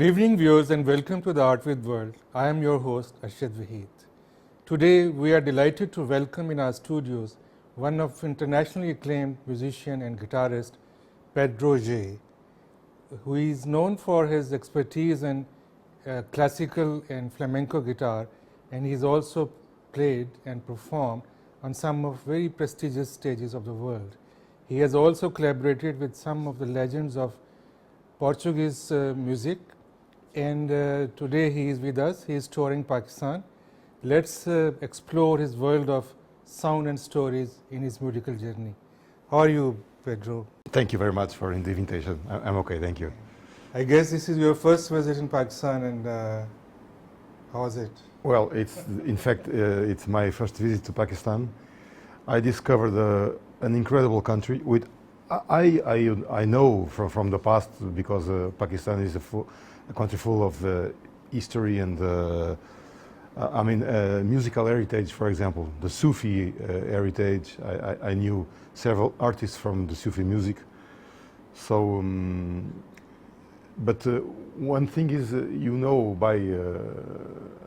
evening, viewers, and welcome to the Art with World. I am your host, Arshad Waheed. Today, we are delighted to welcome in our studios one of internationally acclaimed musician and guitarist, Pedro, who is known for his expertise in classical and flamenco guitar, and he's also played and performed on some of very prestigious stages of the world. He has also collaborated with some of the legends of Portuguese music, and today he is with us. He is touring Pakistan. Let's explore his world of sound and stories in his musical journey. How are you, Pedro? Thank you very much for the invitation. I'm okay, thank you. I guess this is your first visit in Pakistan, and how was it? Well, it's my first visit to Pakistan. I discovered an incredible country. I know from the past, because Pakistan is a country full of history and musical heritage. For example, the Sufi heritage. I knew several artists from the Sufi music. So, but one thing is by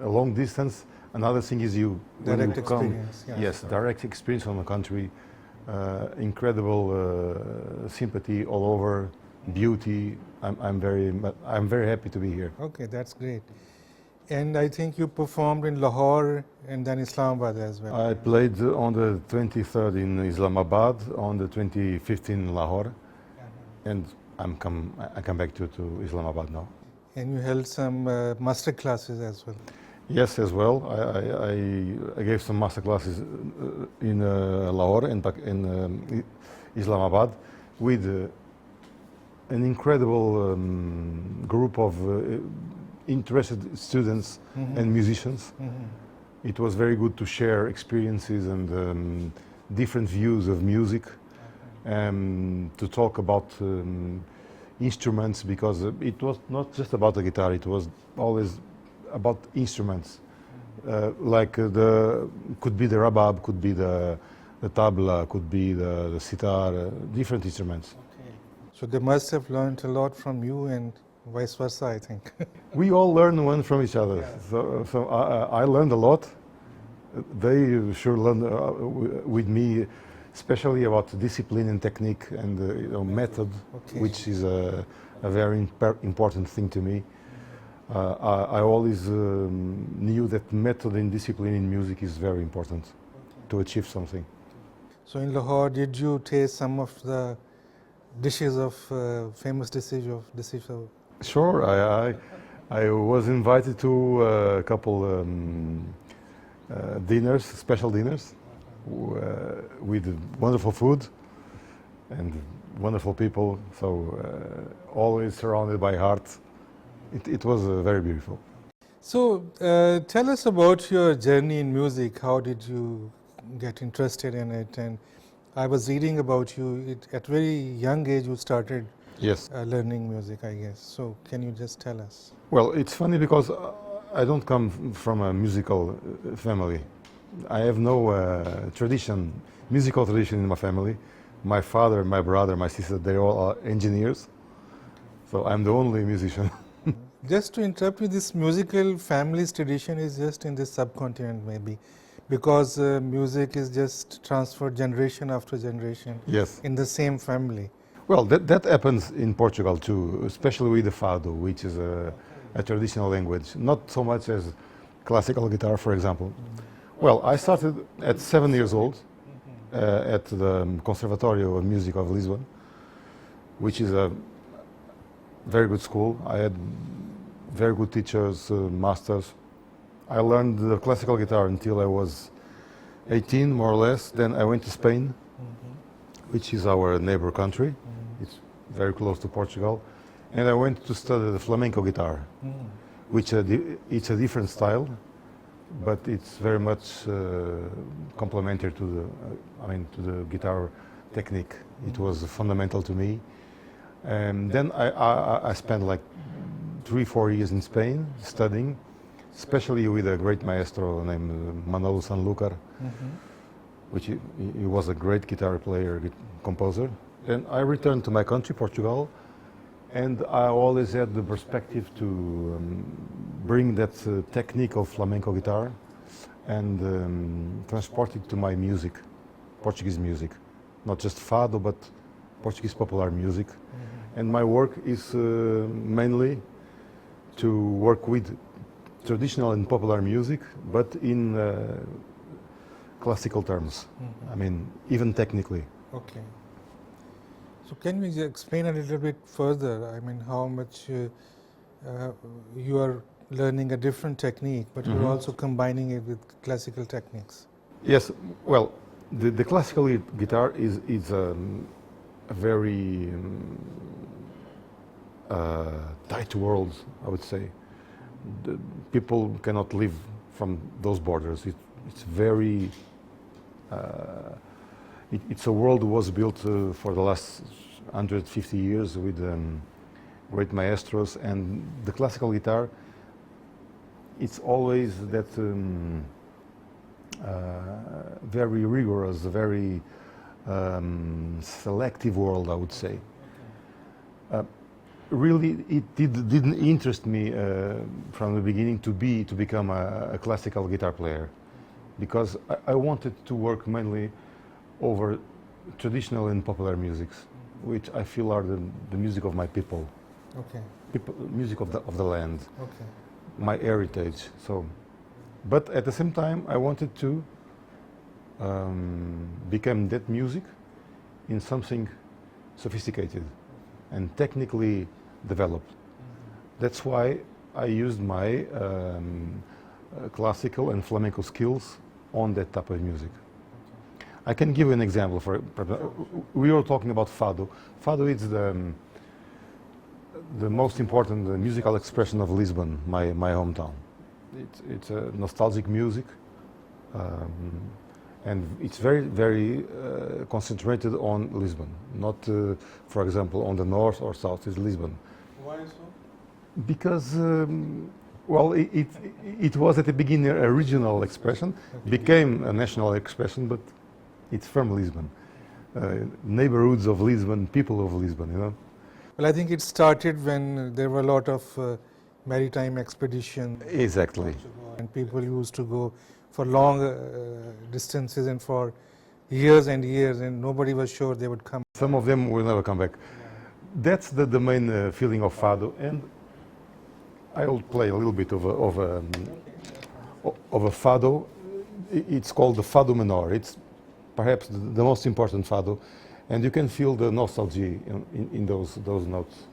a long distance. Another thing is direct experience. Yes, direct experience on the country. Incredible sympathy all over, beauty. I'm very happy to be here. Okay, that's great. And I think you performed in Lahore and then Islamabad as well. I played on the 23rd in Islamabad, on the 25th in Lahore, and I come back to Islamabad now. And you held some master classes as well. Yes, as well. I gave some master classes in Lahore and in Islamabad with an incredible group of interested students and musicians. It was very good to share experiences and different views of music, to talk about instruments, because it was not just about the guitar, it was always about instruments, could be the rabab, could be the tabla, could be the sitar, different instruments. Okay. So they must have learned a lot from you and vice versa, I think. We all learn one from each other. Yeah. So I learned a lot. They sure learned with me, especially about discipline and technique and method, which is a very important thing to me. I always knew that method and discipline in music is very important to achieve something. So in Lahore, did you taste some of the dishes of famous dishes of? Sure, I was invited to a couple dinners, special dinners, with wonderful food and wonderful people. So always surrounded by art. It was very beautiful. So tell us about your journey in music. How did you get interested in it? And I was reading about you, at very young age you started learning music, I guess. So can you just tell us? Well, it's funny because I don't come from a musical family. I have no musical tradition in my family. My father, my brother, my sister, they all are engineers. So I'm the only musician. Just to interrupt you, this musical family's tradition is just in this subcontinent maybe, because music is just transferred generation after generation in the same family. Well, that happens in Portugal too, especially with the fado, which is a traditional language, not so much as classical guitar, for example. Well, I started at 7 years old at the Conservatório of Music of Lisbon, which is a very good school. I had very good teachers, masters. I learned the classical guitar until I was 18, more or less. Then I went to Spain, which is our neighbor country. It's very close to Portugal. And I went to study the flamenco guitar, which it's a different style, but it's very much complementary to the guitar technique. It was fundamental to me. And then I spent like 3-4 years in Spain studying, especially with a great maestro named Manolo Sanlúcar, which he was a great guitar player, composer. Then I returned to my country, Portugal, And I always had the perspective to bring that technique of flamenco guitar and transport it to my music, Portuguese music. Not just fado, but Portuguese popular music. And my work is mainly to work with traditional and popular music, but in classical terms. I mean, even technically. Okay. So can we explain a little bit further? I mean, how much you are learning a different technique, but you're also combining it with classical techniques. Yes, well, the classical guitar is a very tight world, I would say. The people cannot live from those borders. It's very. It's a world that was built for the last 150 years with great maestros, and the classical guitar. It's always that very rigorous, very selective world, I would say. Really, it didn't interest me from the beginning to become a classical guitar player, because I wanted to work mainly over traditional and popular musics, which I feel are the music of my people. Okay. Music of the land. Okay. My heritage. So, but at the same time, I wanted to become that music in something sophisticated and technically developed. That's why I used my classical and flamenco skills on that type of music. I can give you an example. We were talking about fado. Fado is the most important musical expression of Lisbon, my hometown. It's a nostalgic music, and it's very concentrated on Lisbon, not, for example, on the north or south. It's Lisbon. Why so? Because, well, it was at the beginning a regional expression, became a national expression, but it's from Lisbon. Neighborhoods of Lisbon, people of Lisbon, you know. Well, I think it started when there were a lot of maritime expeditions. Exactly. And people used to go for long distances and for years and years, and nobody was sure they would come. Some of them will never come back. That's the main feeling of fado, and I'll play a little bit of a fado. It's called the fado menor. It's perhaps the most important fado, and you can feel the nostalgia in those notes.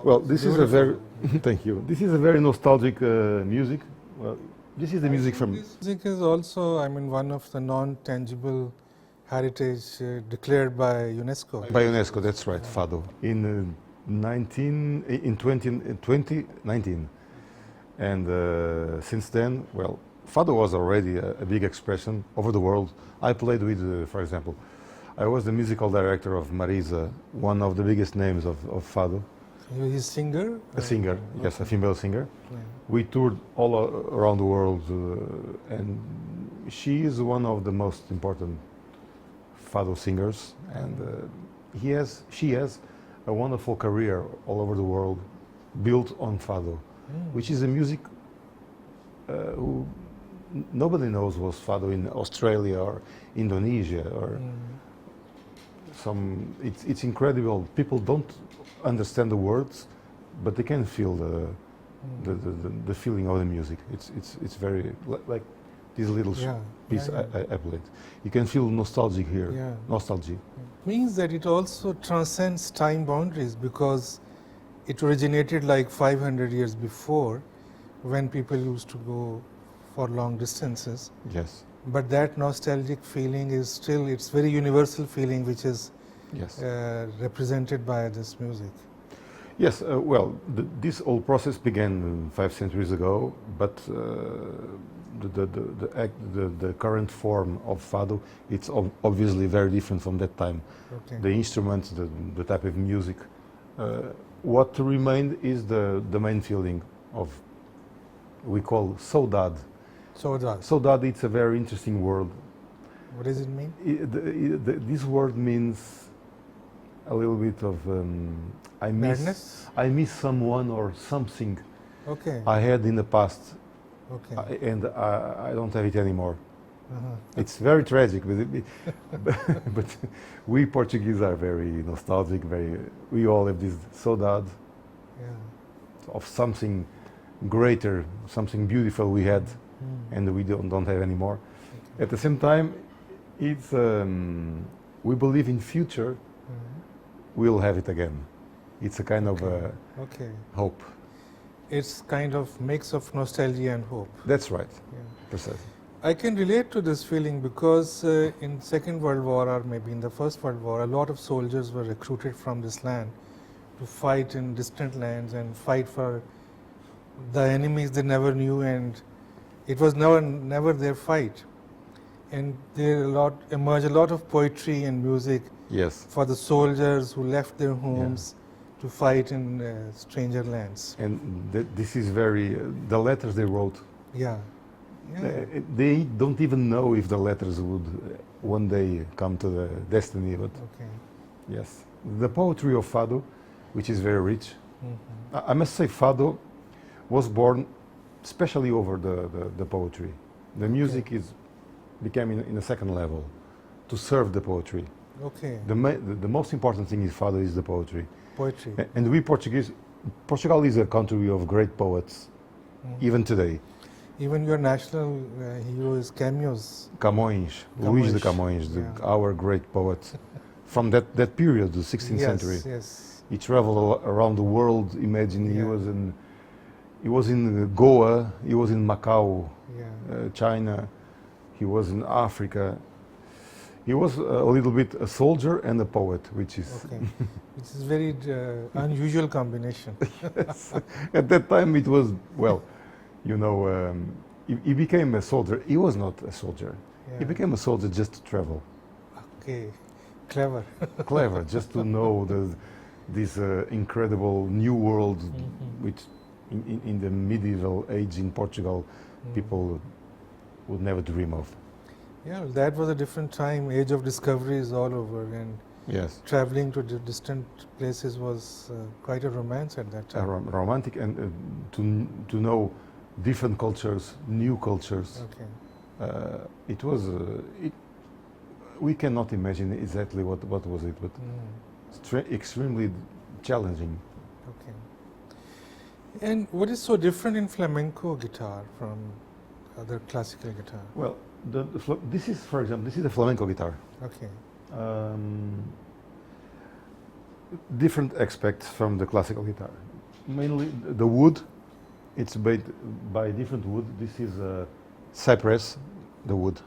Well, this is a very thank you. This is a very nostalgic music. Well, this is the music from. Music is also, I mean, one of the non-tangible heritage declared by UNESCO. By UNESCO, that's right, fado. In 2019, and since then, well, fado was already a big expression over the world. I played with, for example, I was the musical director of Marisa, one of the biggest names of fado. He's a singer? A singer, yes, a female singer. Yeah. We toured all around the world, and she is one of the most important fado singers, and she has a wonderful career all over the world, built on fado, which is a music who nobody knows was fado in Australia or Indonesia or some. It's incredible. People don't understand the words, but they can feel the feeling of the music. It's very like this little piece I played. You can feel nostalgic here. Yeah. Nostalgia. Means that it also transcends time boundaries because it originated like 500 years before when people used to go for long distances. Yes. But that nostalgic feeling is still, it's very universal feeling which is Yes. represented by this music. Yes, well, this whole process began 5 centuries ago, but the current form of fado, it's obviously very different from that time. Okay. The instruments, the type of music. What remained is the main feeling of, we call saudade. Saudade. Saudade, it's a very interesting word. What does it mean? This word means a little bit of Madness? I miss someone or something Okay. I had in the past, Okay. and I don't have it anymore. Uh-huh. It's very tragic, but we Portuguese are very nostalgic. We all have this saudade Yeah. of something greater, something beautiful we had, and we don't have anymore. Okay. At the same time, it's we believe in future we'll have it again. It's a kind of Okay. hope. It's kind of mix of nostalgia and hope. That's right. Yeah. Precisely. I can relate to this feeling because in Second World War or maybe in the First World War, a lot of soldiers were recruited from this land to fight in distant lands and fight for the enemies they never knew, and it was never their fight. And there emerged a lot of poetry and music Yes. for the soldiers who left their homes to fight in stranger lands. And this is very the letters they wrote. Yeah. Yeah. They don't even know if the letters would one day come to the destiny. But Okay. yes, the poetry of fado, which is very rich. Mm-hmm. I must say, fado was born especially over the poetry. The music became in a second level to serve the poetry. Okay. The most important thing in fado is the poetry. Poetry. And we Portuguese, Portugal is a country of great poets, even today. Even your national hero is Camões. Camões, Luís de Camões, Camões, our great poet from that period, the 16th century. Yes. He traveled around the world. Imagine Yeah. he was in Goa, he was in Macau, Yeah. China, he was in Africa. He was a little bit a soldier and a poet, which is Okay. Which is very unusual combination. yes. At that time it was, well, you know, he became a soldier. He was not a soldier. He Yeah. became a soldier just to travel. Okay. Clever. Clever, just to know this incredible new world, which in the medieval age in Portugal, people would never dream of. Yeah, well, that was a different time. Age of discovery is all over, and Yes, traveling to distant places was quite a romance at that a time. romantic, and to know different cultures, new cultures. Okay. It was. We cannot imagine exactly what was it, but extremely challenging. Okay. And what is so different in flamenco guitar from other classical guitar? Well, this is, for example, this is a flamenco guitar. Okay. Different aspects from the classical guitar. Mainly the wood. It's made by different wood. This is cypress, the wood.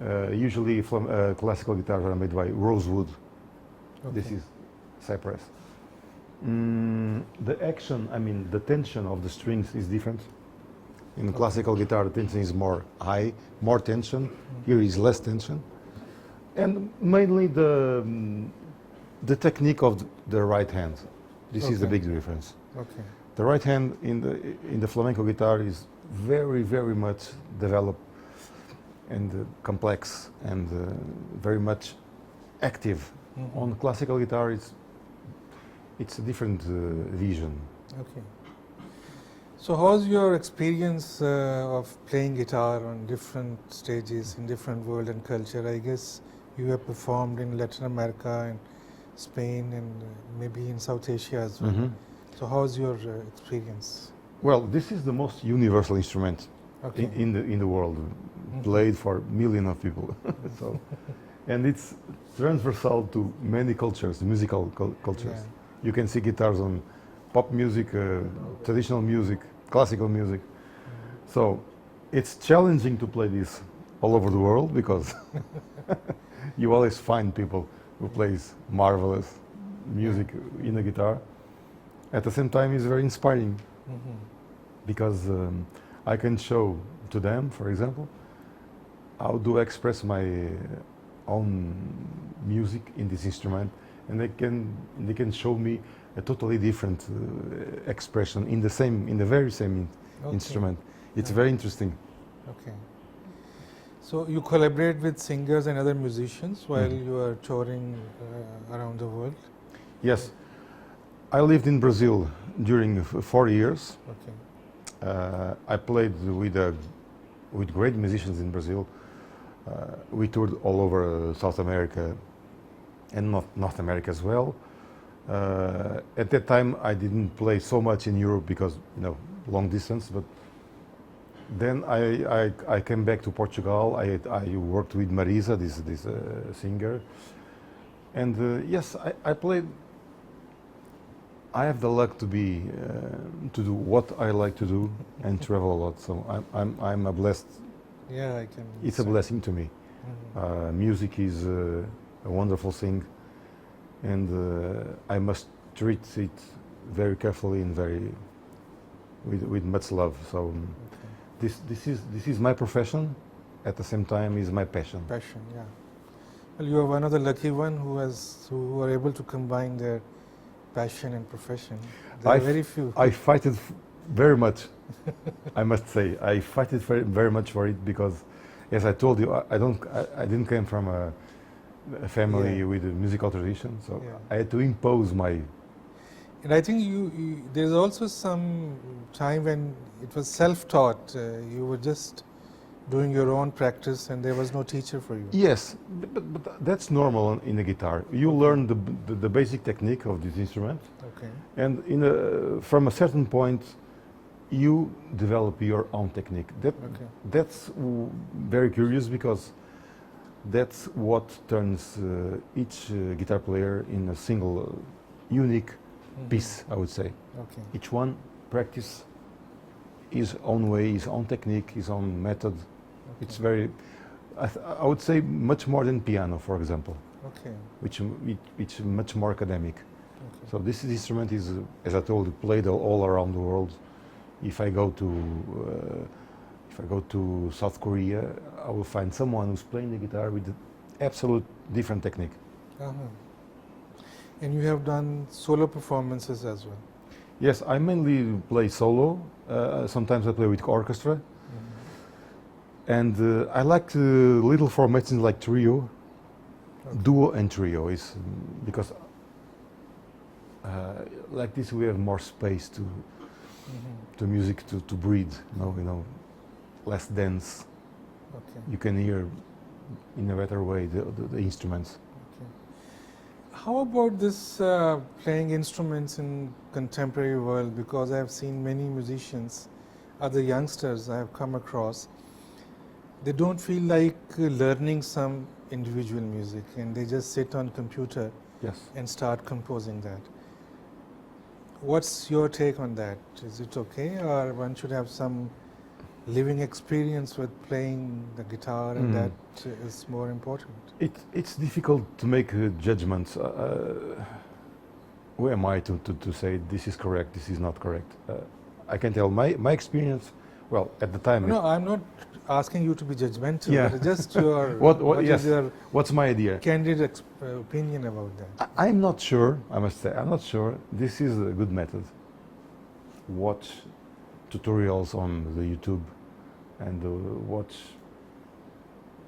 Okay. Usually, classical guitars are made by rosewood. Okay. This is cypress. The action, I mean, the tension of the strings is different. In classical guitar, the tension is more high, more tension. Here is less tension. And mainly the technique of the right hand. This is the Okay. big difference. Okay. The right hand in the flamenco guitar is very, very much developed and complex and very much active. On classical guitar, it's a different vision. Okay. So how's your experience of playing guitar on different stages in different world and culture? I guess you have performed in Latin America and Spain and maybe in South Asia as well. So how's your experience? Well, this is the most universal instrument Okay. in the world, played for millions of people. So, and it's transversal to many cultures, musical cultures. Yeah. You can see guitars on pop music, traditional music, classical music. So it's challenging to play this all over the world because you always find people who plays marvelous music in a guitar. At the same time, it's very inspiring because I can show to them, for example, how do I express my own music in this instrument, and they can show me a totally different expression in the very same instrument. It's very interesting. Okay. So you collaborate with singers and other musicians while you are touring around the world? Yes. I lived in Brazil during 4 years. Okay. I played with great musicians in Brazil. We toured all over South America and North America as well. At that time, I didn't play so much in Europe because, long distance. But then I came back to Portugal. I worked with Marisa, this singer, and yes, I played. I have the luck to do what I like to do and travel a lot. So I'm a blessed. Yeah, I can. It's a blessing to me. Music is a wonderful thing, and I must treat it very carefully and with much love. So this is my profession. At the same time, is my passion. Passion, yeah. Well, you are one of the lucky one who are able to combine their passion and profession. There are very few. I fight it very much. I must say, I fight it very much for it because, as I told you, I didn't come from a family with a musical tradition, so I had to impose my. And I think there's also some time when it was self-taught. You were just doing your own practice, and there was no teacher for you. Yes, but that's normal in the guitar. You learn the basic technique of this instrument, and from a certain point, you develop your own technique. That's very curious because that's what turns each guitar player in a single, unique piece, I would say. Each one practice his own way, his own technique, his own method. It's very, I would say, much more than piano, for example. Which is much more academic. So this instrument is, as I told you, played all around the world. If I go to South Korea, I will find someone who's playing the guitar with absolute different technique. And you have done solo performances as well? Yes, I mainly play solo. Sometimes I play with orchestra. And I like little formations like trio, duo and trio, is because like this we have more space to music to breathe. Less dense. You can hear in a better way the instruments. How about this playing instruments in contemporary world? Because I have seen many musicians, other youngsters I have come across, they don't feel like learning some individual music, and they just sit on computer and start composing that. What's your take on that? Is it okay, or one should have some living experience with playing the guitar, and that is more important? It's difficult to make judgments. Who am I to say this is correct, this is not correct? I can tell my experience. Well, at the time. No, I'm not asking you to be judgmental, but just your what's my idea? Candid opinion about that. I'm not sure. I must say, I'm not sure. This is a good method. Watch tutorials on the YouTube and watch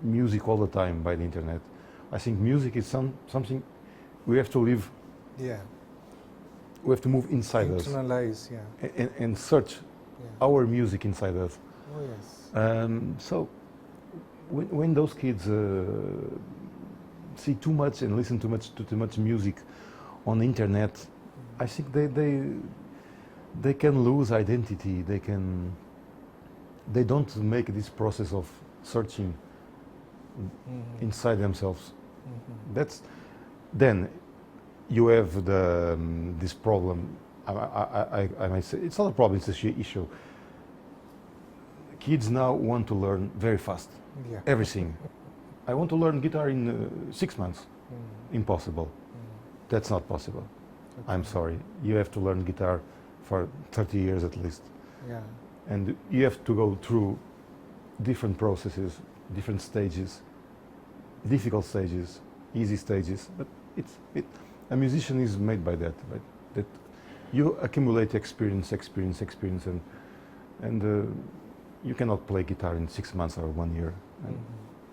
music all the time by the internet. I think music is something we have to live, Yeah. we have to move inside us Internalize, yeah. and search Yeah. our music inside us. Oh, yes. So when those kids see too much and listen to too much music on the internet, I think they can lose identity. They don't make this process of searching inside themselves. That's then you have this problem. I might say it's not a problem; it's an issue. Kids now want to learn very fast. Yeah. Everything. I want to learn guitar in 6 months. Impossible. That's not possible. Okay. I'm sorry. You have to learn guitar for 30 years at least. Yeah. And you have to go through different processes, different stages, difficult stages, easy stages. But a musician is made by that. That you accumulate experience, and you cannot play guitar in 6 months or 1 year. And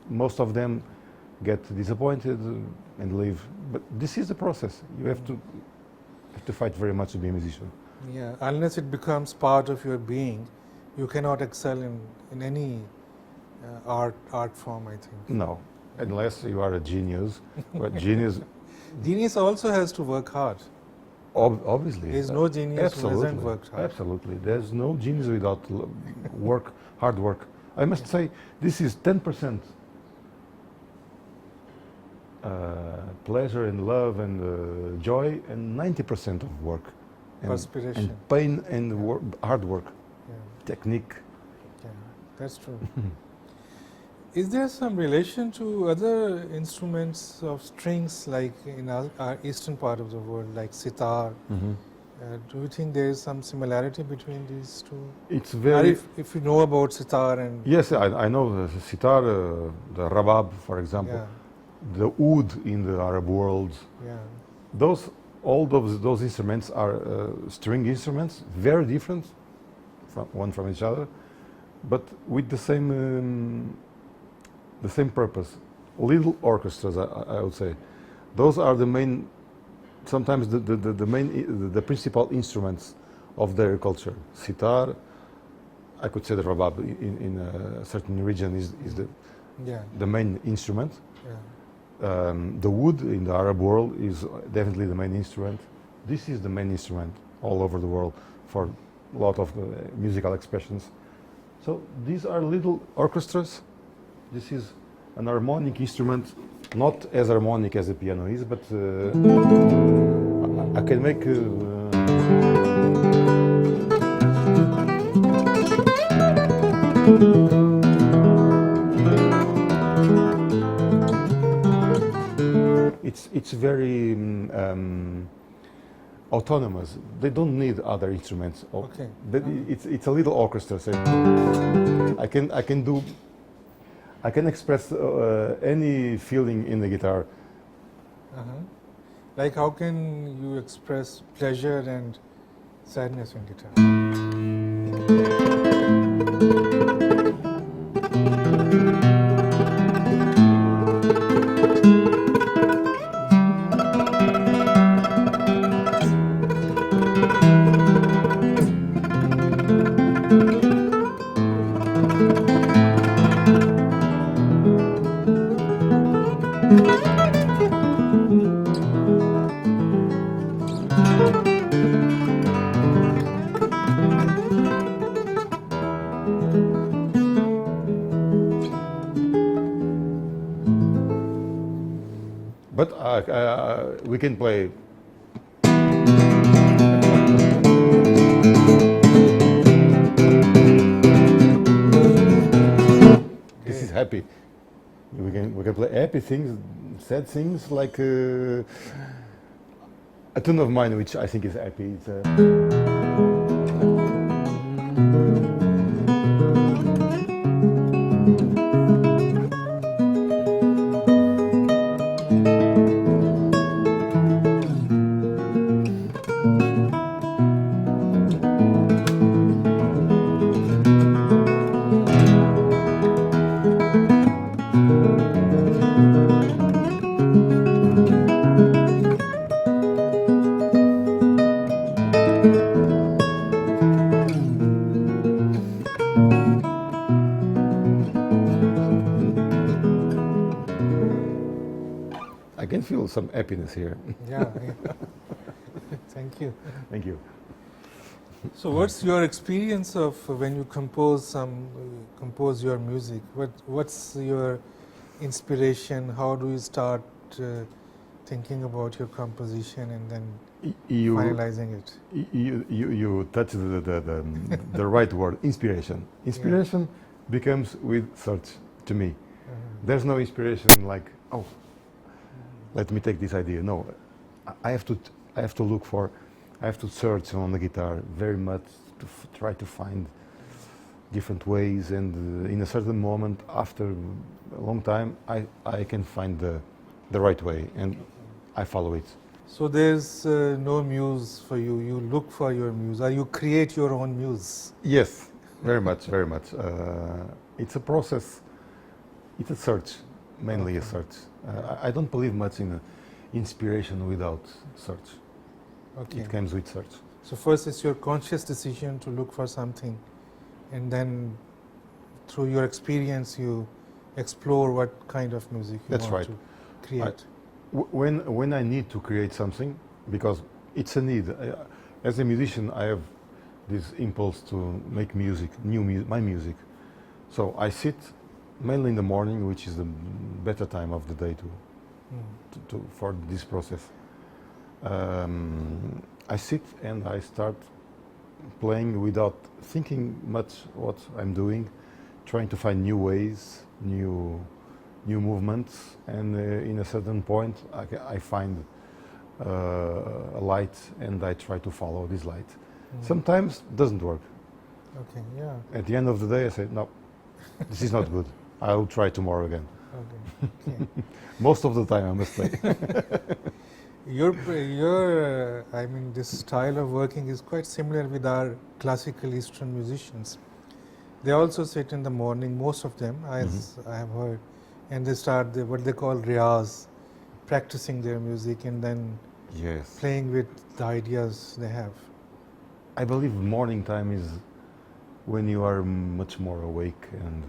most of them get disappointed and leave. But this is the process. You have to fight very much to be a musician. Yeah. Unless it becomes part of your being, you cannot excel in any art form, I think. No, unless you are a genius. But genius, Genius also has to work hard. obviously. There is no genius who Absolutely. hasn't worked hard. Absolutely. There's no genius without hard work. I must say, this is 10% pleasure and love and joy, and 90% of work. Perspiration. And pain and hard work. Yeah. Technique. Yeah, that's true. Is there some relation to other instruments of strings, like in our eastern part of the world, like sitar? Do you think there is some similarity between these two? It's Or very... if you know about sitar and... Yes, I know the sitar, the rabab, for example, Yeah, the oud in the Arab world. yeah, All those instruments are string instruments, very different from each other, but with the same purpose. Little orchestras, I would say. Those are the main, sometimes the principal instruments of their culture. Sitar, I could say the rabab in a certain region is yeah, the main instrument. yeah. The wood in the Arab world is definitely the main instrument. This is the main instrument all over the world for a lot of musical expressions. So these are little orchestras. This is an harmonic instrument, not as harmonic as a piano is, but I can make... It's very autonomous. They don't need other instruments. Okay. But it's a little orchestra. So I can express any feeling in the guitar. Like how can you express pleasure and sadness in guitar? But we can play. This is happy. We can play happy things, sad things, like a tune of mine, which I think is happy. It's some happiness here. Yeah. Thank you. Thank you. So, what's your experience of when you compose your music? What's your inspiration? How do you start thinking about your composition and then finalizing it? You touched the right word, inspiration. Inspiration becomes with search to me. There's no inspiration like, oh, let me take this idea. No, I have to look for, I have to search on the guitar very much to try to find different ways, and in a certain moment, after a long time, I can find the right way, and I follow it. So there's no muse for you. You look for your muse, or you create your own muse. Yes, very much, very much. It's a process. It's a search, mainly a search. I don't believe much in inspiration without search. Okay. It comes with search. So first it's your conscious decision to look for something, and then through your experience you explore what kind of music you want to create. When I need to create something, because it's a need. As a musician, I have this impulse to make music, my music. So I sit mainly in the morning, which is the better time of the day for this process. I sit and I start playing without thinking much what I'm doing, trying to find new ways, new movements, and in a certain point I find a light and I try to follow this light. Sometimes it doesn't work. Okay, yeah. At the end of the day I say, no, this is not good. I'll try tomorrow again. Okay. Most of the time I must say. I mean, this style of working is quite similar with our classical Eastern musicians. They also sit in the morning, most of them, as I have heard, and they start what they call riyaz, practicing their music and then playing with the ideas they have. I believe morning time is when you are much more awake and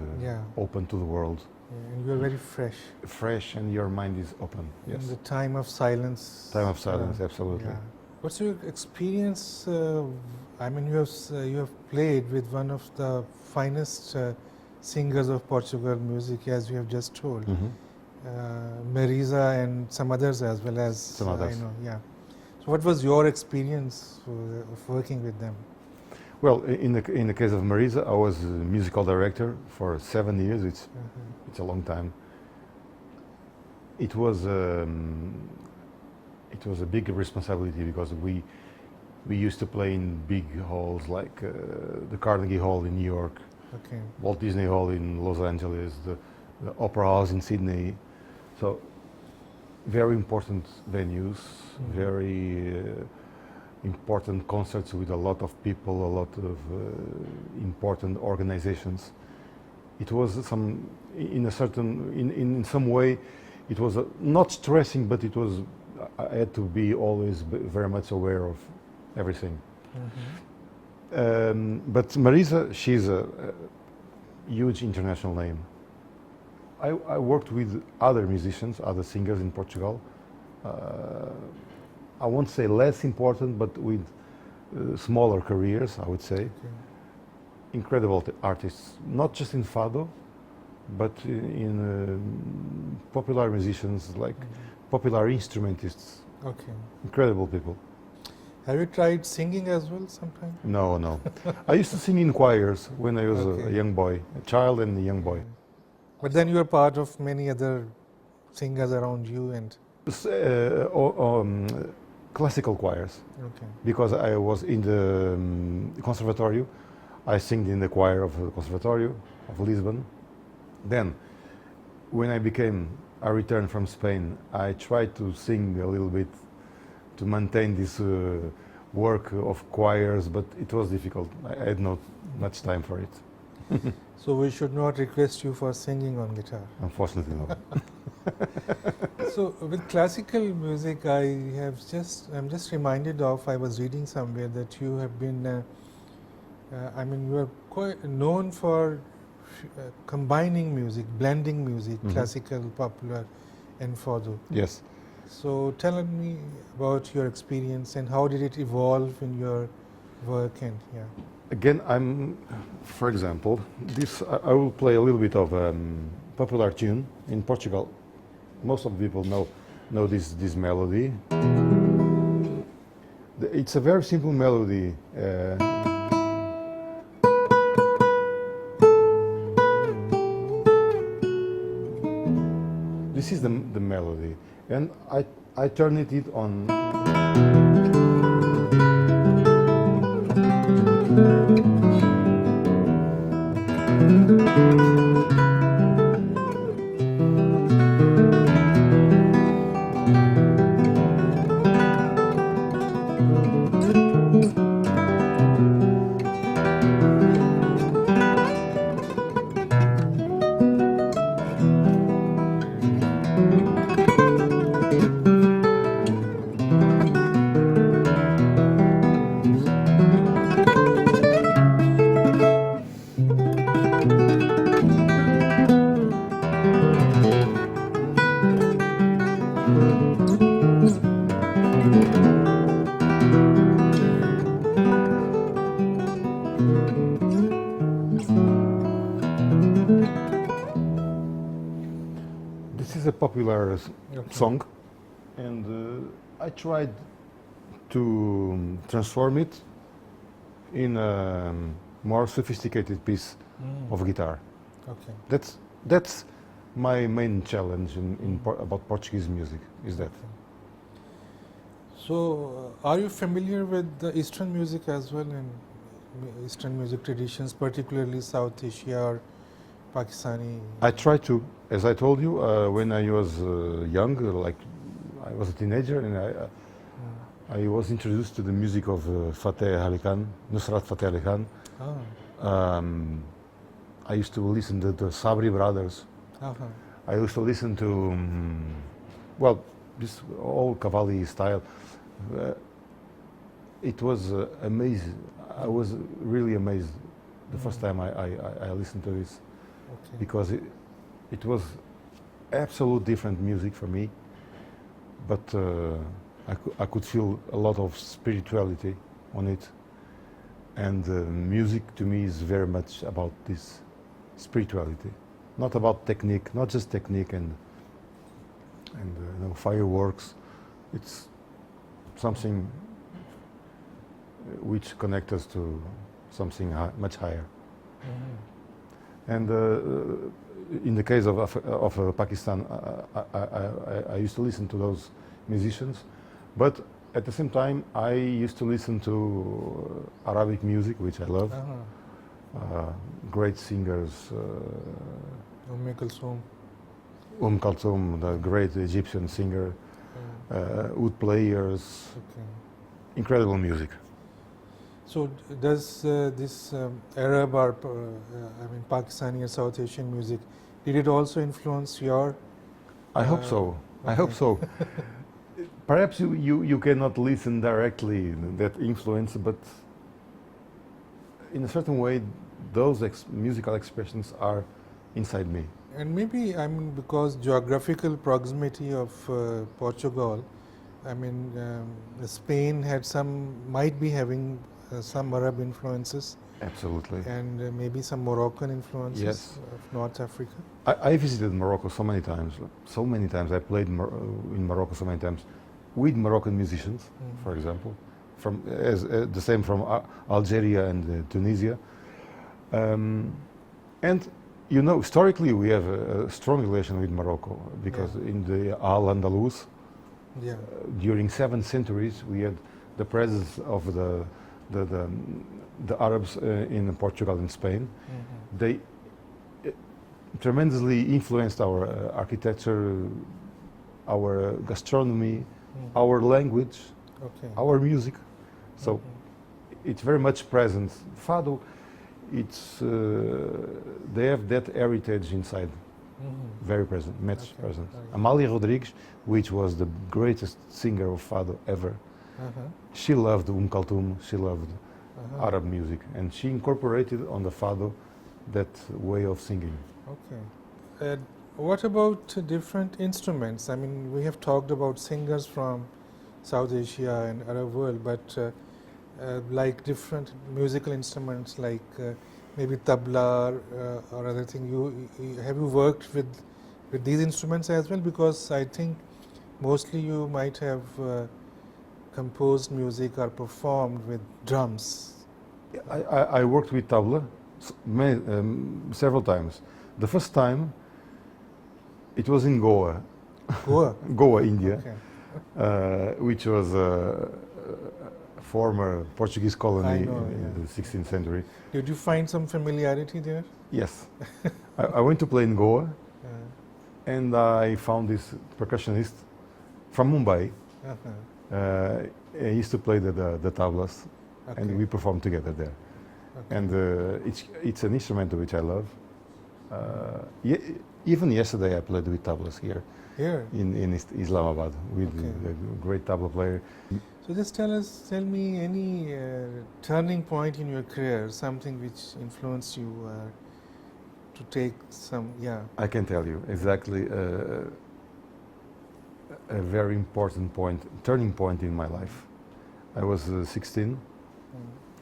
open to the world. Yeah, and you are very fresh. Fresh, and your mind is open. Yes. In the time of silence. Time of silence, absolutely. Yeah. What's your experience? I mean, you have played with one of the finest singers of Portugal music, as you have just told, Marisa and some others as well as some others. I know. Yeah. So, what was your experience of working with them? Well, in the case of Marisa, I was musical director for 7 years. It's a long time. It was a big responsibility because we used to play in big halls like the Carnegie Hall in New York, Walt Disney Hall in Los Angeles, the Opera House in Sydney. So very important venues, very important concerts with a lot of people, a lot of important organizations. It was in some way, it was not stressing, but it was, I had to be always very much aware of everything. But Marisa, she's a huge international name. I worked with other musicians, other singers in Portugal. I won't say less important, but with smaller careers, I would say. Incredible artists, not just in fado, but in popular musicians, like popular instrumentists. Incredible people. Have you tried singing as well sometime? No. I used to sing in choirs when I was a young boy, a child and a young boy. But then you are part of many other singers around you and... classical choirs. Because I was in the conservatorio. I sang in the choir of the Conservatorio of Lisbon. Then, when I returned from Spain, I tried to sing a little bit to maintain this work of choirs, but it was difficult. I had not much time for it. So we should not request you for singing on guitar? Unfortunately, no. So with classical music, I'm just reminded of, I was reading somewhere that you have been, you are quite known for combining music, blending music, classical, popular and fado. Yes. So tell me about your experience and how did it evolve in your work and yeah. Again, for example, I will play a little bit of popular tune in Portugal. Most of the people know this melody. It's a very simple melody. This is the melody, and I turn it on. This is a popular song, and I tried to transform it in a more sophisticated piece of guitar. Okay. That's my main challenge about Portuguese music, is that. So are you familiar with the Eastern music as well and Eastern music traditions, particularly South Asia or Pakistani? I try to, as I told you, when I was young, like I was a teenager, and I was introduced to the music of Fateh Ali Khan, Nusrat Fateh Ali Khan. I used to listen to the Sabri brothers. I used to listen to, well, this old Cavalli style. It was amazing. I was really amazed the first time I listened to this, because it was absolute different music for me, but I could feel a lot of spirituality on it, and music to me is very much about this spirituality, not about technique, not just technique and fireworks. It's something which connects us to something much higher. And in the case of Pakistan, I used to listen to those musicians, but at the same time I used to listen to Arabic music, which I love. Great singers. Kulthum, the great Egyptian singer, oud players, incredible music. So does this Arab or Pakistani or South Asian music, did it also influence your? I hope so. I hope so. Perhaps you cannot listen directly that influence, but in a certain way, those musical expressions are inside me. And maybe because geographical proximity of Portugal, Spain might be having some Arab influences. Absolutely. And maybe some Moroccan influences. Yes. Of North Africa. I visited Morocco so many times. So many times I played in Morocco so many times with Moroccan musicians, for example, the same from Algeria and Tunisia. And historically we have a strong relation with Morocco, because in the Al-Andalus, during 7 centuries, we had the presence of the Arabs in Portugal and Spain. They tremendously influenced our architecture, our gastronomy, our language, our music. So it's very much present. Fado, they have that heritage inside, very present, much present. Amália Rodrigues, which was the greatest singer of Fado ever, she loved Kulthum, she loved Arab music, and she incorporated on the Fado that way of singing. Okay. What about different instruments? I mean, we have talked about singers from South Asia and Arab world, but like different musical instruments, like maybe tabla or other thing. Have you worked with these instruments as well? Because I think mostly you might have composed music or performed with drums. I worked with tabla several times. The first time it was in Goa, Goa. Goa, India, Okay. which was a former Portuguese colony know, in the 16th century. Did you find some familiarity there? Yes. I went to play in Goa, Uh, and I found this percussionist from Mumbai. uh-huh. He used to play the tablas, Okay. and we performed together there. Okay. And it's an instrument which I love. Even yesterday I played with tablas here Here. in Islamabad with Okay. a great tabla player. So just tell me any turning point in your career, something which influenced you to take some, yeah. I can tell you exactly a very important point, turning point in my life. I was 16.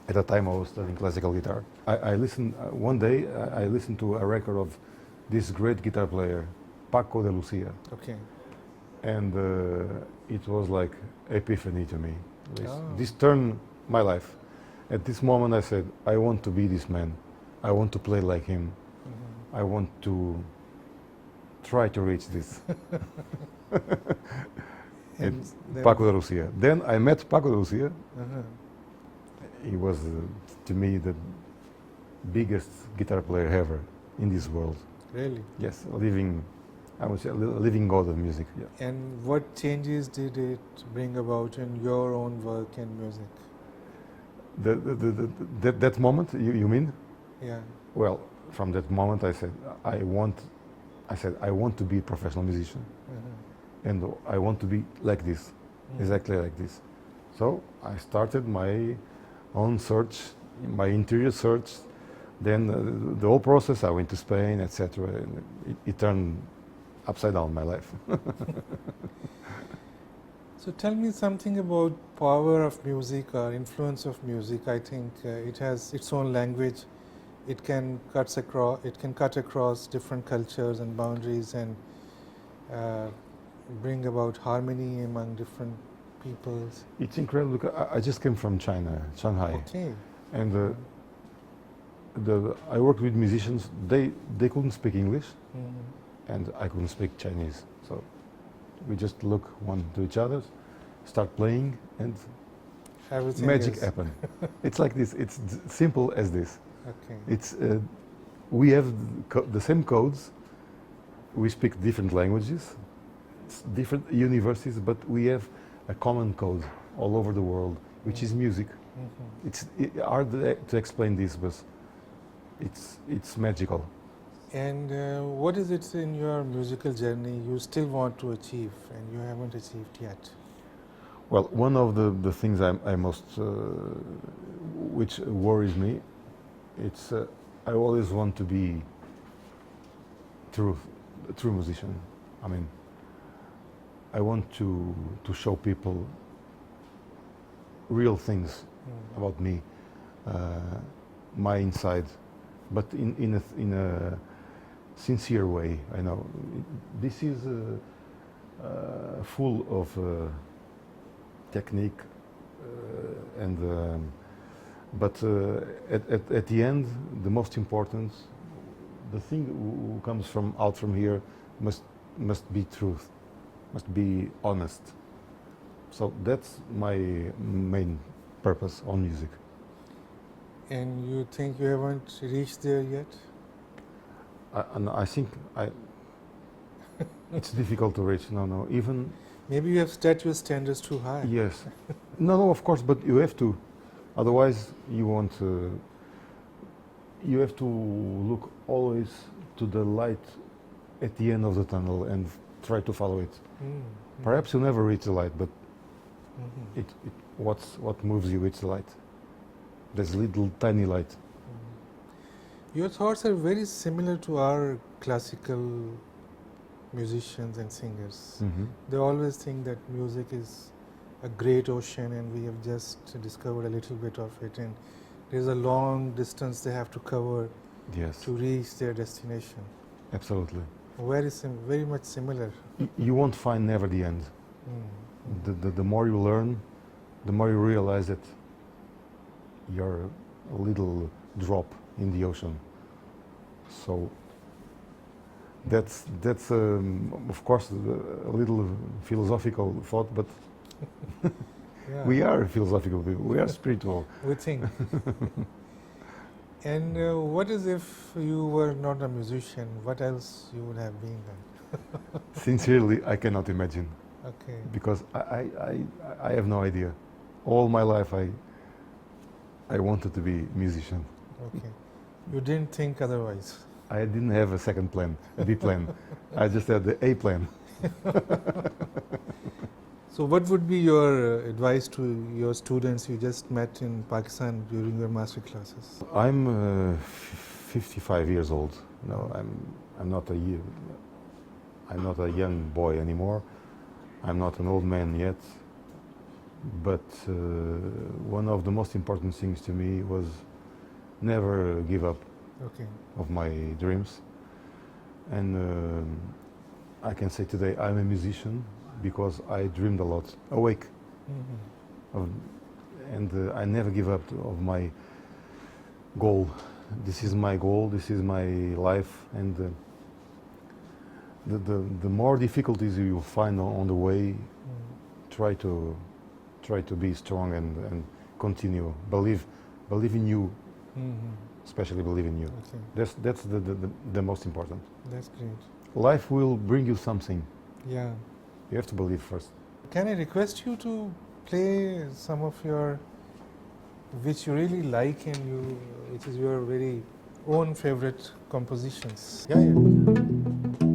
At the time I was studying classical guitar. I listened, one day I listened to a record of this great guitar player, Paco de Lucia. Okay. And it was like epiphany to me. Oh. This turned my life. At this moment I said, I want to be this man. I want to play like him. I want to try to reach this. And It's then- Paco de Lucia. Then I met Paco de Lucia. Uh-huh. He was, to me, the biggest guitar player ever in this world. Really? Yes, I would say, a living god of music. Yeah. And what changes did it bring about in your own work and music? That moment, you mean? Yeah. Well, from that moment, I said, I want to be a professional musician, and I want to be like this, exactly like this. So I started my own search, my interior search. Then the whole process, I went to Spain, etc. And it turned upside down my life. So tell me something about power of music or influence of music. I think it has its own language. It can cut across different cultures and boundaries and bring about harmony among different peoples. It's incredible because I just came from China, Shanghai, Okay. and I worked with musicians. They couldn't speak English, and I couldn't speak Chinese. So we just look one to each other, start playing, and Everything magic is- happen. It's like this. It's simple as this. Okay. It's we have the same codes. We speak different languages, it's different universities, but we have a common code all over the world, which is music. It's hard to explain this, but it's magical. And what is it in your musical journey you still want to achieve and you haven't achieved yet? Well, one of the things I most, which worries me, it's I always want to be a true musician. I mean, I want to show people real things about me, my inside, but in a sincere way. I know this is full of technique, but at the end, the most important, the thing who comes out from here must be truth, must be honest. So that's my main purpose on music. And you think you haven't reached there yet? And I think it's difficult to reach. No, even Maybe you have set your standards too high. yes, no, of course, but you have to. Otherwise, you won't. You have to look always to the light at the end of the tunnel and try to follow it. Perhaps you'll never reach the light, but what moves you is the light. There's a little tiny light. Your thoughts are very similar to our classical musicians and singers. Mhm. They always think that music is a great ocean and we have just discovered a little bit of it, and there's a long distance they have to cover Yes, to reach their destination. absolutely. Very much similar. You won't find never the end. The more you learn, the more you realize that you're a little drop in the ocean. So that's of course a little philosophical thought, but Yeah, we are philosophical people. We are spiritual. we think. And what is if you were not a musician? What else you would have been then? Sincerely, I cannot imagine, Okay. because I have no idea. All my life I wanted to be a musician. Okay. You didn't think otherwise. I didn't have a second plan, a B plan. I just had the A plan. So what would be your advice to your students you just met in Pakistan during your master classes? I'm 55 years old. No, I'm not a young boy anymore. I'm not an old man yet. But one of the most important things to me was never give up Okay. of my dreams. And I can say today I'm a musician because I dreamed a lot, awake, and I never give up of my goal. This is my goal, this is my life, and the more difficulties you find on the way, try to be strong and continue. Believe in you, especially believe in you. Okay. That's the most important. That's great. Life will bring you something. Yeah. You have to believe first. Can I request you to play some of your, which you really like and which is your very own favorite compositions? Yeah, yeah.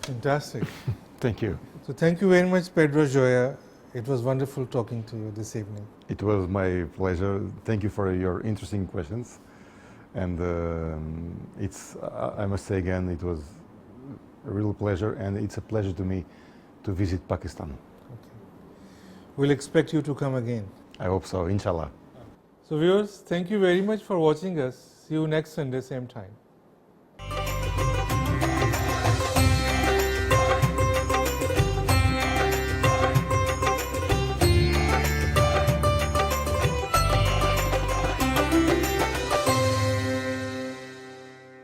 Fantastic. Thank you. So thank you very much, Pedro, Joia. It was wonderful talking to you this evening. It was my pleasure. Thank you for your interesting questions. And I must say again, it was a real pleasure, and it's a pleasure to me to visit Pakistan. Okay. We'll expect you to come again. I hope so, inshallah. So viewers, thank you very much for watching us. See you next Sunday, same time.